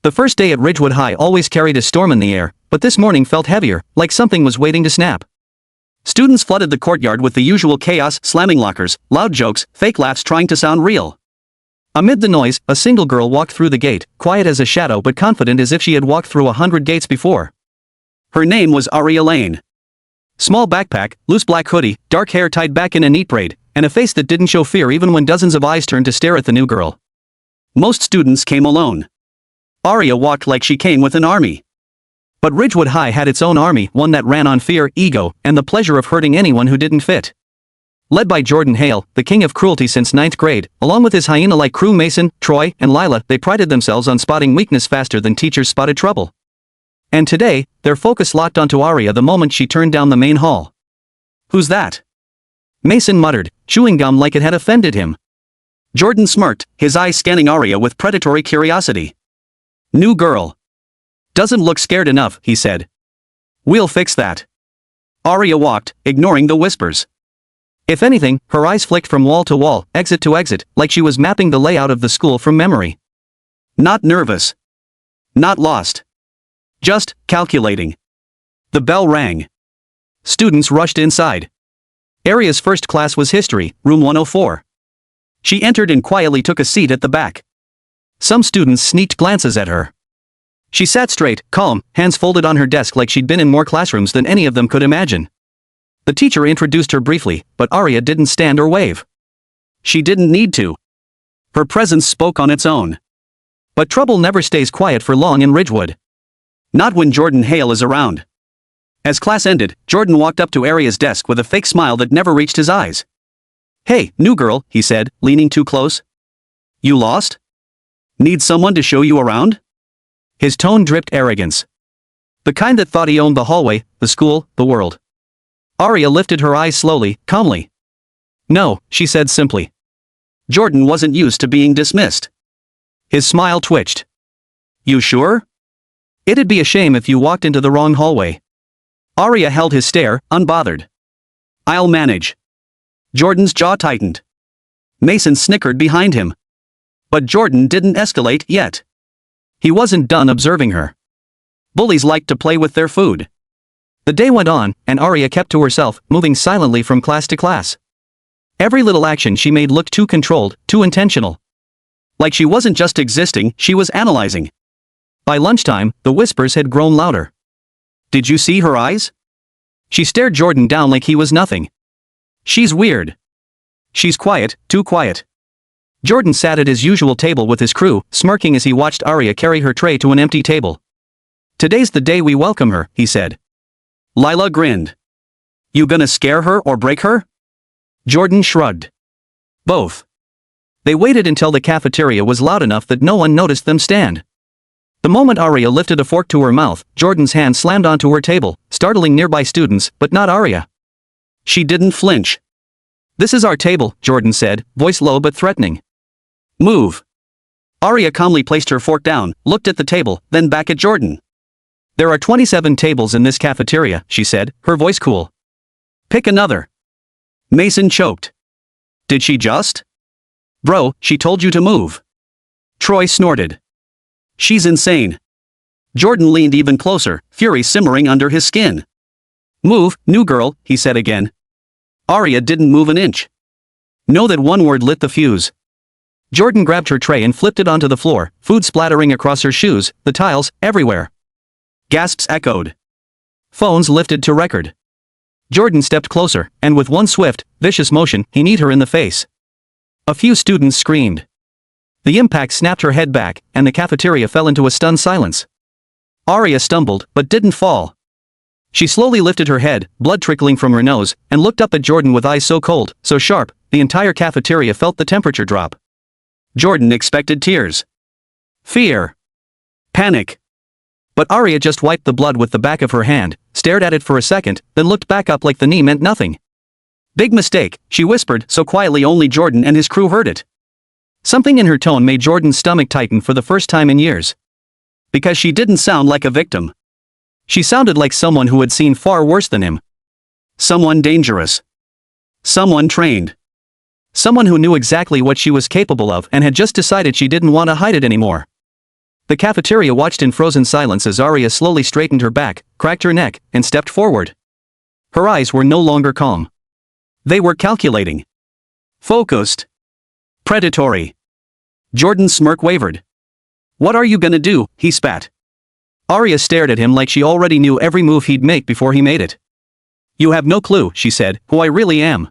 The first day at Ridgewood High always carried a storm in the air, but this morning felt heavier, like something was waiting to snap. Students flooded the courtyard with the usual chaos, slamming lockers, loud jokes, fake laughs trying to sound real. Amid the noise, a single girl walked through the gate, quiet as a shadow but confident as if she had walked through 100 gates before. Her name was Aria Lane. Small backpack, loose black hoodie, dark hair tied back in a neat braid, and a face that didn't show fear even when dozens of eyes turned to stare at the new girl. Most students came alone. Aria walked like she came with an army. But Ridgewood High had its own army, one that ran on fear, ego, and the pleasure of hurting anyone who didn't fit. Led by Jordan Hale, the king of cruelty since 9th grade, along with his hyena-like crew Mason, Troy, and Lila, they prided themselves on spotting weakness faster than teachers spotted trouble. And today, their focus locked onto Aria the moment she turned down the main hall. "Who's that?" Mason muttered, chewing gum like it had offended him. Jordan smirked, his eyes scanning Aria with predatory curiosity. "New girl. Doesn't look scared enough," he said. "We'll fix that." Aria walked, ignoring the whispers. If anything, her eyes flicked from wall to wall, exit to exit, like she was mapping the layout of the school from memory. Not nervous. Not lost. Just calculating. The bell rang. Students rushed inside. Aria's first class was history, room 104. She entered and quietly took a seat at the back. Some students sneaked glances at her. She sat straight, calm, hands folded on her desk like she'd been in more classrooms than any of them could imagine. The teacher introduced her briefly, but Aria didn't stand or wave. She didn't need to. Her presence spoke on its own. But trouble never stays quiet for long in Ridgewood. Not when Jordan Hale is around. As class ended, Jordan walked up to Aria's desk with a fake smile that never reached his eyes. "Hey, new girl," he said, leaning too close. "You lost? Need someone to show you around?" His tone dripped arrogance. The kind that thought he owned the hallway, the school, the world. Aria lifted her eyes slowly, calmly. "No," she said simply. Jordan wasn't used to being dismissed. His smile twitched. "You sure? It'd be a shame if you walked into the wrong hallway." Aria held his stare, unbothered. "I'll manage." Jordan's jaw tightened. Mason snickered behind him. But Jordan didn't escalate yet. He wasn't done observing her. Bullies liked to play with their food. The day went on, and Aria kept to herself, moving silently from class to class. Every little action she made looked too controlled, too intentional. Like she wasn't just existing, she was analyzing. By lunchtime, the whispers had grown louder. "Did you see her eyes?" She stared Jordan down like he was nothing. "She's weird. She's quiet, too quiet." Jordan sat at his usual table with his crew, smirking as he watched Aria carry her tray to an empty table. "Today's the day we welcome her," he said. Lila grinned. "You gonna scare her or break her?" Jordan shrugged. "Both." They waited until the cafeteria was loud enough that no one noticed them stand. The moment Aria lifted a fork to her mouth, Jordan's hand slammed onto her table, startling nearby students, but not Aria. She didn't flinch. "This is our table," Jordan said, voice low but threatening. "Move." Aria calmly placed her fork down, looked at the table, then back at Jordan. "There are 27 tables in this cafeteria," she said, her voice cool. "Pick another." Mason choked. "Did she just?" "Bro, she told you to move." Troy snorted. "She's insane." Jordan leaned even closer, fury simmering under his skin. "Move, new girl," he said again. Aria didn't move an inch. Know that one word lit the fuse. Jordan grabbed her tray and flipped it onto the floor, food splattering across her shoes, the tiles, everywhere. Gasps echoed. Phones lifted to record. Jordan stepped closer, and with one swift, vicious motion, he kneed her in the face. A few students screamed. The impact snapped her head back, and the cafeteria fell into a stunned silence. Aria stumbled, but didn't fall. She slowly lifted her head, blood trickling from her nose, and looked up at Jordan with eyes so cold, so sharp, the entire cafeteria felt the temperature drop. Jordan expected tears. Fear. Panic. But Aria just wiped the blood with the back of her hand, stared at it for a second, then looked back up like the knee meant nothing. "Big mistake," she whispered so quietly only Jordan and his crew heard it. Something in her tone made Jordan's stomach tighten for the first time in years. Because she didn't sound like a victim. She sounded like someone who had seen far worse than him. Someone dangerous. Someone trained. Someone who knew exactly what she was capable of and had just decided she didn't want to hide it anymore. The cafeteria watched in frozen silence as Arya slowly straightened her back, cracked her neck, and stepped forward. Her eyes were no longer calm. They were calculating. Focused. Predatory. Jordan's smirk wavered. "What are you gonna do?" he spat. Arya stared at him like she already knew every move he'd make before he made it. "You have no clue," she said, "who I really am."